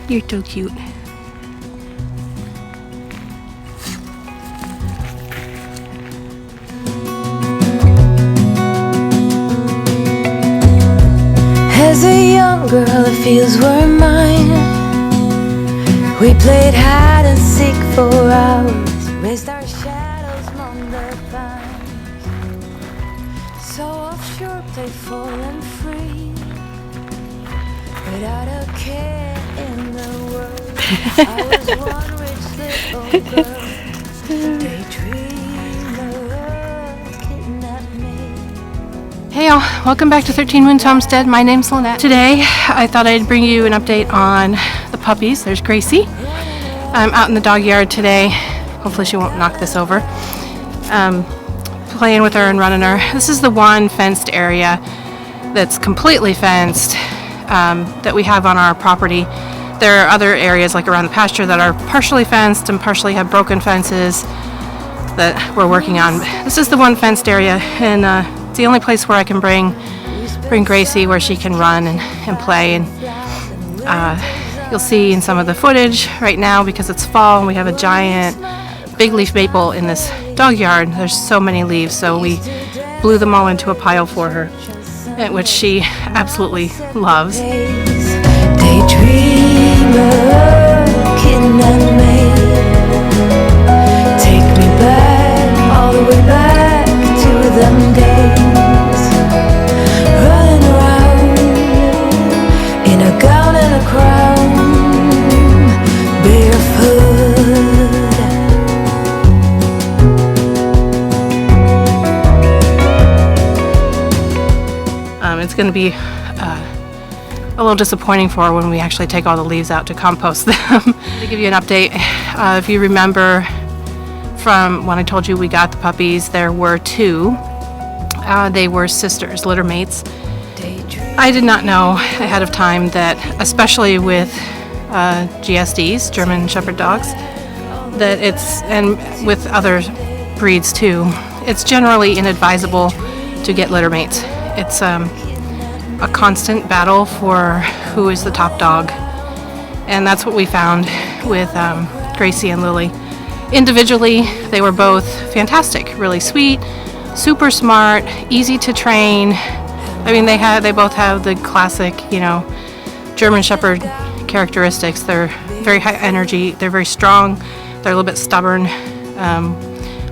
You're so cute. As a young girl, the fields were mine. We played hide and seek for hours, raised our shadows among the pines. So offshore, playful and free, without a care in the world. I was one rich little girl, daydreamer, kidnapped me. Hey all, welcome back to 13 Moons Homestead. My name's Lynette. Today I thought I'd bring you an update on the puppies. There's Gracie. I'm out in the dog yard today. Hopefully she won't knock this over. Playing with her and running her. This is the one fenced area that's completely fenced that we have on our property. There are other areas like around the pasture that are partially fenced and partially have broken fences that we're working on. This is the one fenced area, and it's the only place where I can bring Gracie where she can run and play. And you'll see in some of the footage right now, because it's fall and we have a giant big leaf maple in this dog yard. There's so many leaves, so we blew them all into a pile for her, which she absolutely loves. Daydreamer, kidnap me, take me back, all the way back to them days, running around in a gown and a crown, barefoot. It's going to be a little disappointing for her when we actually take all the leaves out to compost them. To give you an update, if you remember from when I told you we got the puppies, there were two. They were sisters, litter mates. I did not know ahead of time that, especially with GSDs, German Shepherd dogs, that it's, and with other breeds too, it's generally inadvisable to get litter mates. It's a constant battle for who is the top dog, and that's what we found with Gracie and Lily. Individually, they were both fantastic, really sweet, super smart, easy to train. I mean, they both have the classic, German Shepherd characteristics. They're very high energy, they're very strong, they're a little bit stubborn,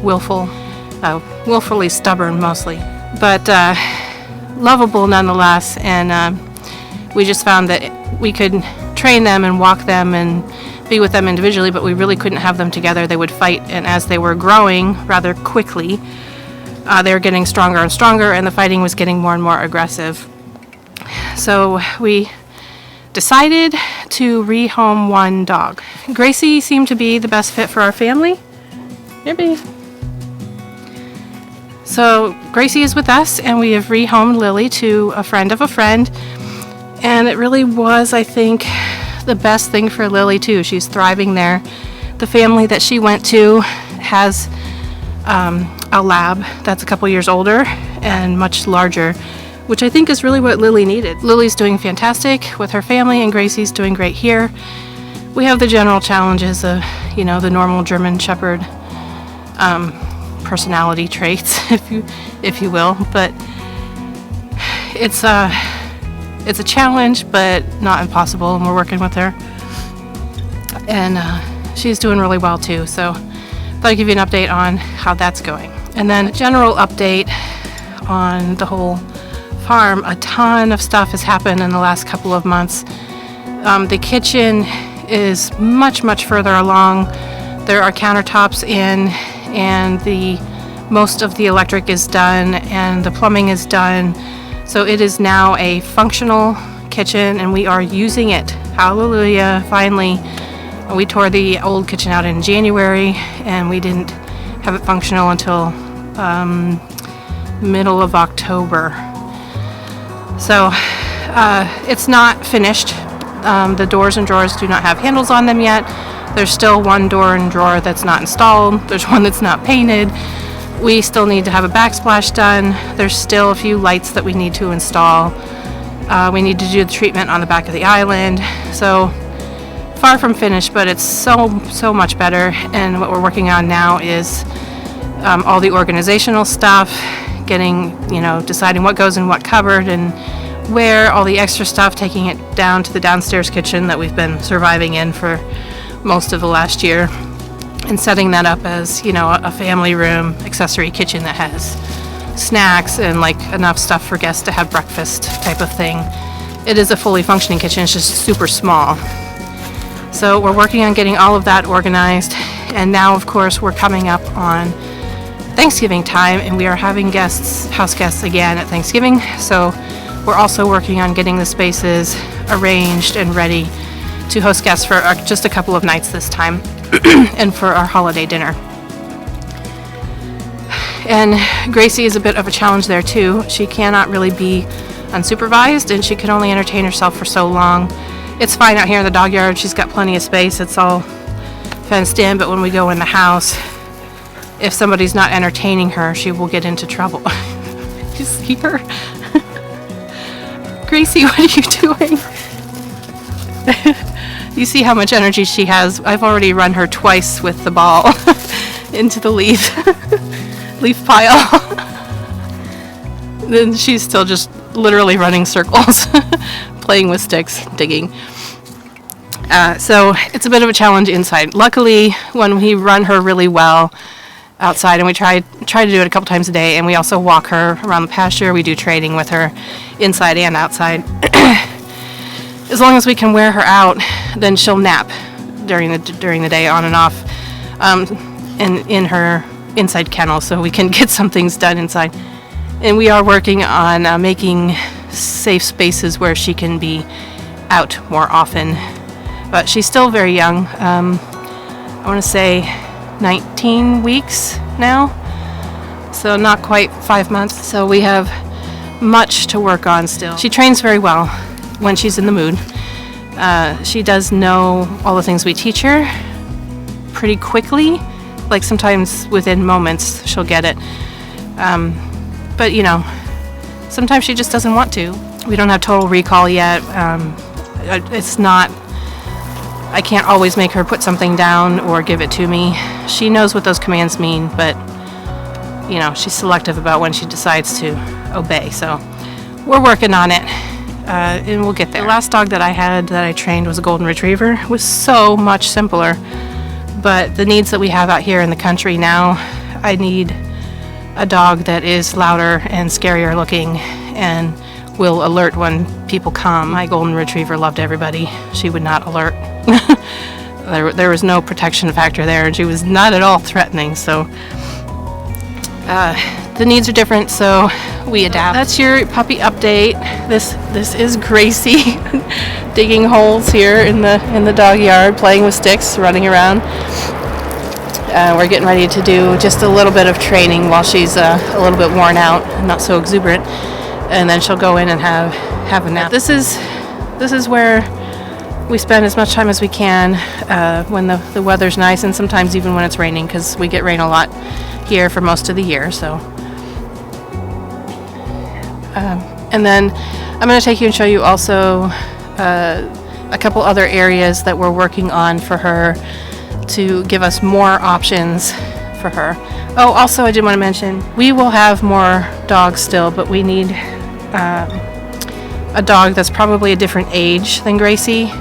willfully stubborn mostly, but lovable nonetheless. And we just found that we could train them and walk them and be with them individually, but we really couldn't have them together. They would fight, and as they were growing rather quickly, they were getting stronger and stronger, and the fighting was getting more and more aggressive. So we decided to rehome one dog. Gracie seemed to be the best fit for our family. Here, baby. So Gracie is with us, and we have rehomed Lily to a friend of a friend, and it really was, I think, the best thing for Lily too. She's thriving there. The family that she went to has a lab that's a couple years older and much larger, which I think is really what Lily needed. Lily's doing fantastic with her family, and Gracie's doing great here. We have the general challenges of, the normal German Shepherd personality traits, if you will, but it's a challenge, but not impossible, and we're working with her, and she's doing really well too. So thought I'd give you an update on how that's going, and then a general update on the whole farm. A ton of stuff has happened in the last couple of months. The kitchen is much further along. There are countertops in, and most of the electric is done, and the plumbing is done. So it is now a functional kitchen, and we are using it. Hallelujah, finally. We tore the old kitchen out in January, and we didn't have it functional until middle of October. So it's not finished. The doors and drawers do not have handles on them yet. There's still one door and drawer that's not installed. There's one that's not painted. We still need to have a backsplash done. There's still a few lights that we need to install. We need to do the treatment on the back of the island. So far from finished, but it's so much better. And what we're working on now is all the organizational stuff, getting, deciding what goes in what cupboard and where, all the extra stuff, taking it down to the downstairs kitchen that we've been surviving in for most of the last year, and setting that up as, a family room accessory kitchen that has snacks and like enough stuff for guests to have breakfast type of thing. It is a fully functioning kitchen, it's just super small. So we're working on getting all of that organized, and now of course we're coming up on Thanksgiving time, and we are having house guests again at Thanksgiving. So we're also working on getting the spaces arranged and ready to host guests for just a couple of nights this time and for our holiday dinner. And Gracie is a bit of a challenge there too. She cannot really be unsupervised, and she can only entertain herself for so long. It's fine out here in the dog yard. She's got plenty of space. It's all fenced in, but when we go in the house, if somebody's not entertaining her, she will get into trouble. You see her? Gracie, what are you doing? You see how much energy she has. I've already run her twice with the ball into the leaf pile. Then she's still just literally running circles, playing with sticks, digging. So it's a bit of a challenge inside. Luckily, when we run her really well outside, and we try to do it a couple times a day, and we also walk her around the pasture. We do training with her inside and outside. As long as we can wear her out, then she'll nap during the day on and off, and in her inside kennel, so we can get some things done inside. And we are working on making safe spaces where she can be out more often. But she's still very young. I want to say 19 weeks now, so not quite 5 months. So we have much to work on still. She trains very well when she's in the mood. She does know all the things we teach her pretty quickly. Like sometimes within moments she'll get it. But sometimes she just doesn't want to. We don't have total recall yet. I can't always make her put something down or give it to me. She knows what those commands mean, but she's selective about when she decides to obey. So we're working on it, and we'll get there. The last dog that I had that I trained was a golden retriever. It was so much simpler, but the needs that we have out here in the country now, I need a dog that is louder and scarier looking and will alert when people come. My golden retriever loved everybody. She would not alert. There was no protection factor there, and she was not at all threatening. So the needs are different, so we adapt. That's your puppy update. This is Gracie digging holes here in the dog yard, playing with sticks, running around. We're getting ready to do just a little bit of training while she's a little bit worn out, not so exuberant, and then she'll go in and have a nap. This is where we spend as much time as we can when the weather's nice, and sometimes even when it's raining, because we get rain a lot here for most of the year. So, and then I'm going to take you and show you also a couple other areas that we're working on for her to give us more options for her. Oh, also I did want to mention, we will have more dogs still, but we need a dog that's probably a different age than Gracie.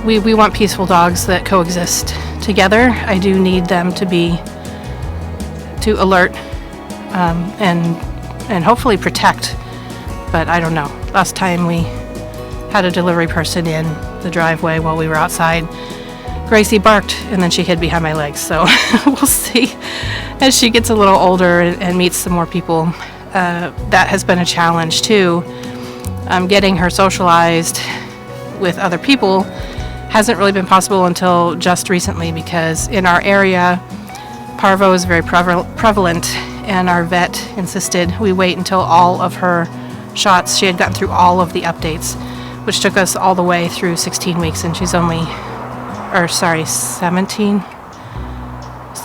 We want peaceful dogs that coexist together. I do need them to alert and hopefully protect, but I don't know. Last time we had a delivery person in the driveway while we were outside, Gracie barked and then she hid behind my legs. So we'll see as she gets a little older and meets some more people. That has been a challenge too. Getting her socialized with other people hasn't really been possible until just recently, because in our area parvo is very prevalent, and our vet insisted we wait until all of her shots, she had gotten through all of the updates, which took us all the way through 16 weeks, and she's only 17,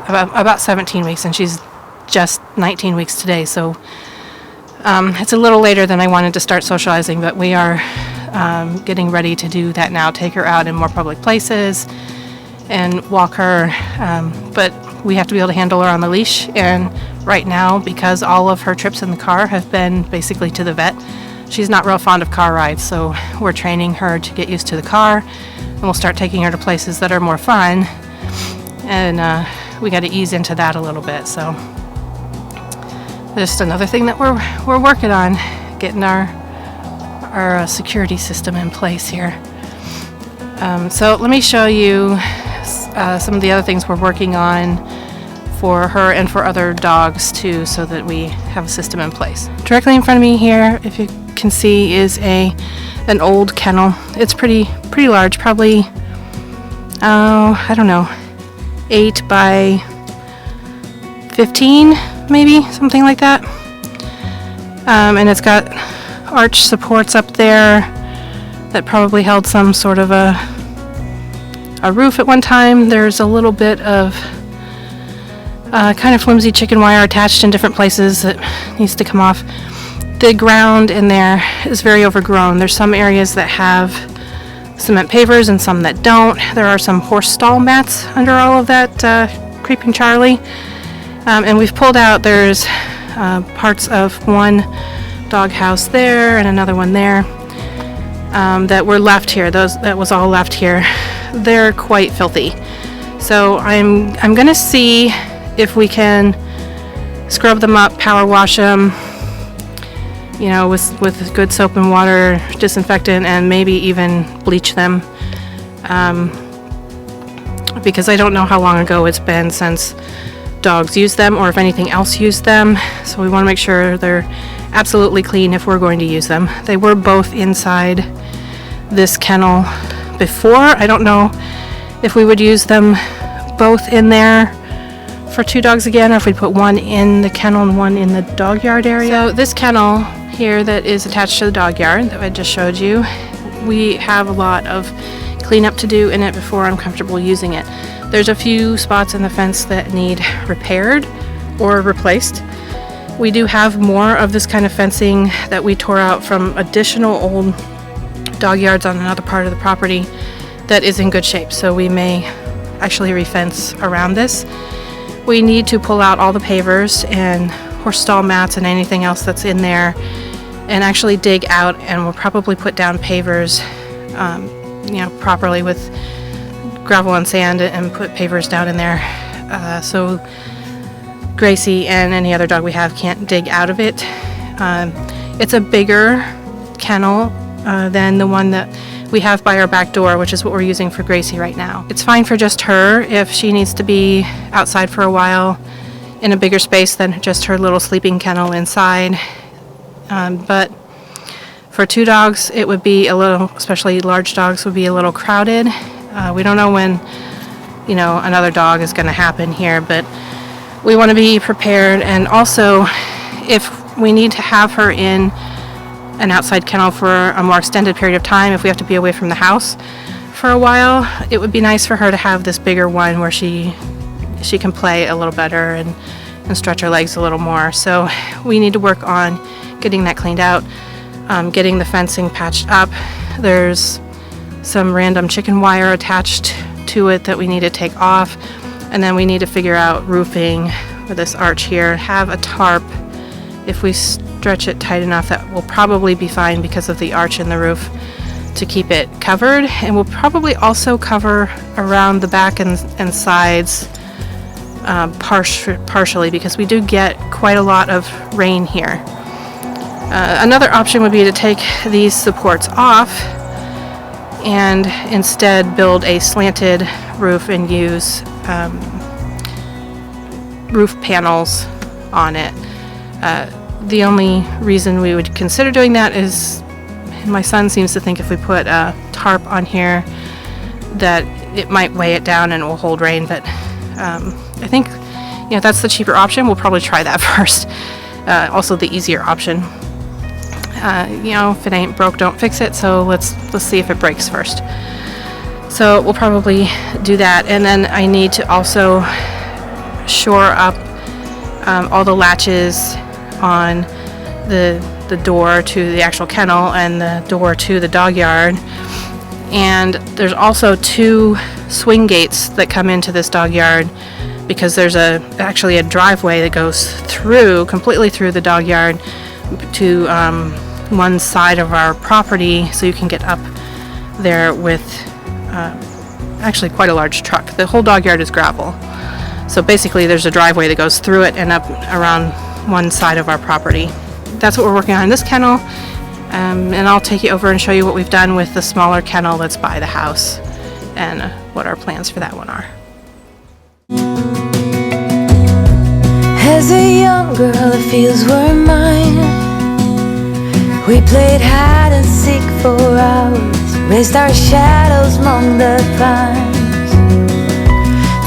about 17 weeks, and she's just 19 weeks today. So it's a little later than I wanted to start socializing, but we are getting ready to do that now, take her out in more public places and walk her, but we have to be able to handle her on the leash. And right now, because all of her trips in the car have been basically to the vet, she's not real fond of car rides, so we're training her to get used to the car, and we'll start taking her to places that are more fun, and we got to ease into that a little bit. So just another thing that we're working on, getting our security system in place here. So let me show you some of the other things we're working on for her and for other dogs too, so that we have a system in place. Directly in front of me here, if you can see, is an old kennel. It's pretty large, probably I don't know, 8 by 15 maybe, something like that. And it's got arch supports up there that probably held some sort of a roof at one time. There's a little bit of kind of flimsy chicken wire attached in different places that needs to come off. The ground in there is very overgrown. There's some areas that have cement pavers and some that don't. There are some horse stall mats under all of that creeping Charlie. And we've pulled out, there's parts of one dog house there and another one there that were left here. That was all left here. They're quite filthy. So I'm gonna see if we can scrub them up, power wash them, you know, with good soap and water, disinfectant, and maybe even bleach them. Because I don't know how long ago it's been since dogs used them, or if anything else used them. So we want to make sure they're absolutely clean if we're going to use them. They were both inside this kennel before. I don't know if we would use them both in there for 2 dogs again, or if we put one in the kennel and one in the dog yard area. So this kennel here that is attached to the dog yard that I just showed you, we have a lot of cleanup to do in it before I'm comfortable using it. There's a few spots in the fence that need repaired or replaced. We do have more of this kind of fencing that we tore out from additional old dog yards on another part of the property that is in good shape, so we may actually re-fence around this. We need to pull out all the pavers and horse stall mats and anything else that's in there and actually dig out, and we'll probably put down pavers you know, properly with gravel and sand, and put pavers down in there so Gracie and any other dog we have can't dig out of it. It's a bigger kennel than the one that we have by our back door, which is what we're using for Gracie right now. It's fine for just her if she needs to be outside for a while in a bigger space than just her little sleeping kennel inside. But for 2 dogs, it would be a little, especially large dogs, would be a little crowded. We don't know when, you know, another dog is going to happen here, but we want to be prepared. And also, if we need to have her in an outside kennel for a more extended period of time, if we have to be away from the house for a while, it would be nice for her to have this bigger one where she can play a little better and stretch her legs a little more. So we need to work on getting that cleaned out, getting the fencing patched up. There's some random chicken wire attached to it that we need to take off, and then we need to figure out roofing for this arch here. Have a tarp. If we stretch it tight enough, that will probably be fine because of the arch in the roof to keep it covered. And we'll probably also cover around the back and sides partially, because we do get quite a lot of rain here. Another option would be to take these supports off and instead build a slanted roof and use roof panels on it. The only reason we would consider doing that is my son seems to think if we put a tarp on here that it might weigh it down and it will hold rain, but I think, you know, that's the cheaper option. We'll probably try that first. Also the easier option. You know, if it ain't broke, don't fix it, so let's see if it breaks first. So we'll probably do that, and then I need to also shore up all the latches on the the door to the actual kennel and the door to the dog yard. And there's also 2 swing gates that come into this dog yard, because there's actually a driveway that goes completely through the dog yard to one side of our property, so you can get up there with actually quite a large truck. The whole dog yard is gravel, so basically there's a driveway that goes through it and up around one side of our property. That's what we're working on in this kennel, and I'll take you over and show you what we've done with the smaller kennel that's by the house and what our plans for that one are. As a young girl, the fields were mine. We played hide and seek for hours, raised our shadows among the pines.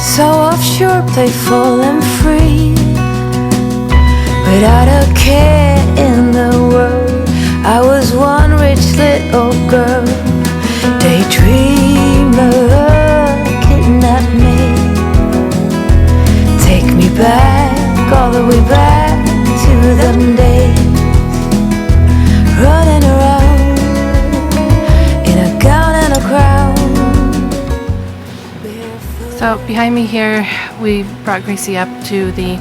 So offshore, playful and free, without a care in the world. I was one rich little girl, daydreamer, kidnap me, take me back, all the way back to them days, running around in a gown and a crown. So behind me here, we brought Gracie up to the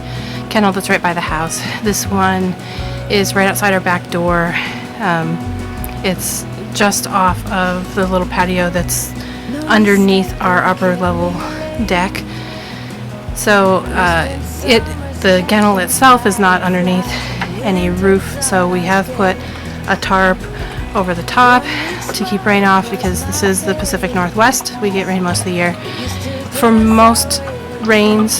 kennel that's right by the house. This one is right outside our back door. It's just off of the little patio that's underneath our upper level deck. So the kennel itself is not underneath any roof, so we have put a tarp over the top to keep rain off, because this is the Pacific Northwest. We get rain most of the year. For most rains,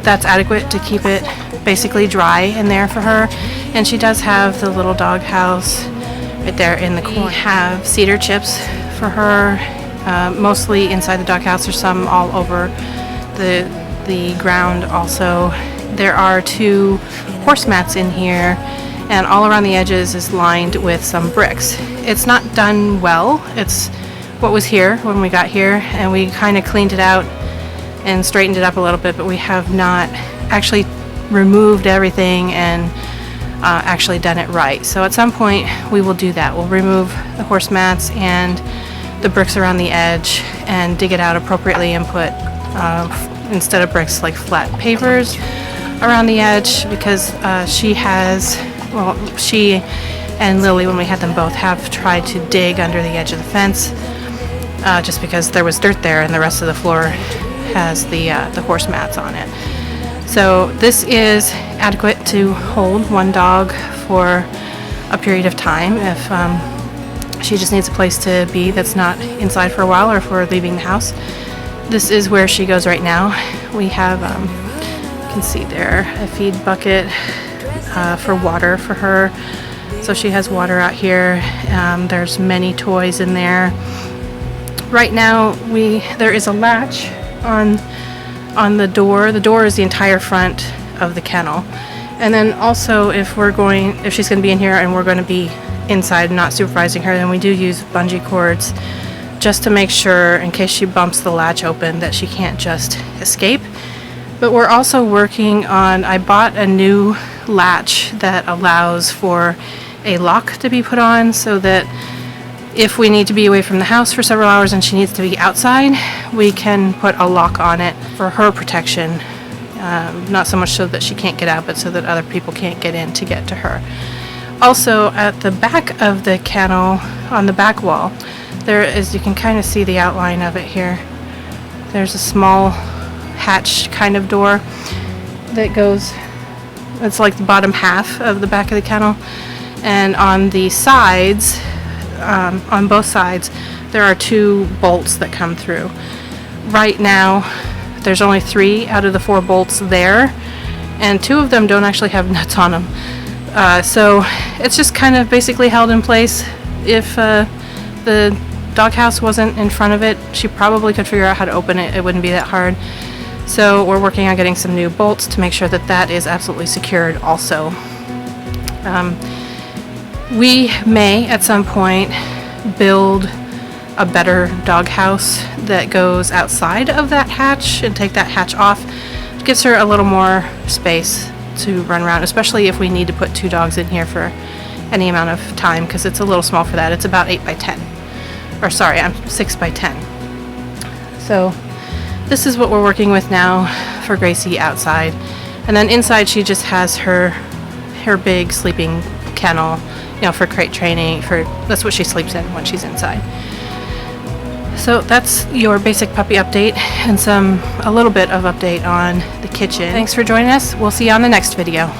that's adequate to keep it basically dry in there for her. And she does have the little dog house right there in the corner. We have cedar chips for her, mostly inside the dog house. There's some all over the ground also. There are 2 horse mats in here, and all around the edges is lined with some bricks. It's not done well. It's what was here when we got here, and we kind of cleaned it out and straightened it up a little bit, but we have not actually removed everything and actually done it right. So at some point we will do that. We'll remove the horse mats and the bricks around the edge and dig it out appropriately and put instead of bricks, like flat pavers around the edge, because she and Lily, when we had them both, have tried to dig under the edge of the fence, just because there was dirt there and the rest of the floor has the horse mats on it. So this is adequate to hold one dog for a period of time if she just needs a place to be that's not inside for a while, or if we're leaving the house. This is where she goes right now. We have, you can see there, a feed bucket for water for her. So she has water out here. There's many toys in there. Right now there is a latch on the door. The door is the entire front of the kennel. And then also if she's going to be in here and we're going to be inside not supervising her, then we do use bungee cords just to make sure, in case she bumps the latch open, that she can't just escape. But we're also working on, I bought a new latch that allows for a lock to be put on, so that if we need to be away from the house for several hours and she needs to be outside, we can put a lock on it for her protection. Not so much so that she can't get out, but so that other people can't get in to get to her. Also, at the back of the kennel, on the back wall, there is, you can kind of see the outline of it here. There's a small hatch kind of door that goes, it's like the bottom half of the back of the kennel. And on the sides, on both sides, there are 2 bolts that come through. Right now, there's only 3 out of the 4 bolts there, and 2 of them don't actually have nuts on them. So it's just kind of basically held in place. If the doghouse wasn't in front of it, she probably could figure out how to open it. It wouldn't be that hard. So we're working on getting some new bolts to make sure that that is absolutely secured also. We may at some point build a better doghouse that goes outside of that hatch and take that hatch off. It gives her a little more space to run around, especially if we need to put 2 dogs in here for any amount of time because it's a little small for that. It's about 8 by 10. Or sorry, I'm 6 by 10. So this is what we're working with now for Gracie outside. And then inside she just has her big sleeping kennel, you know, for crate training. That's what she sleeps in when she's inside. So that's your basic puppy update and a little bit of update on the kitchen. Thanks for joining us. We'll see you on the next video.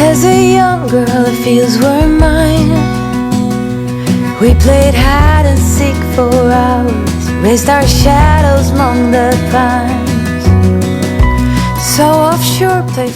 As a young girl, the fields were mine. We played hide and seek for hours, raised our shadows among the pines. So offshore, play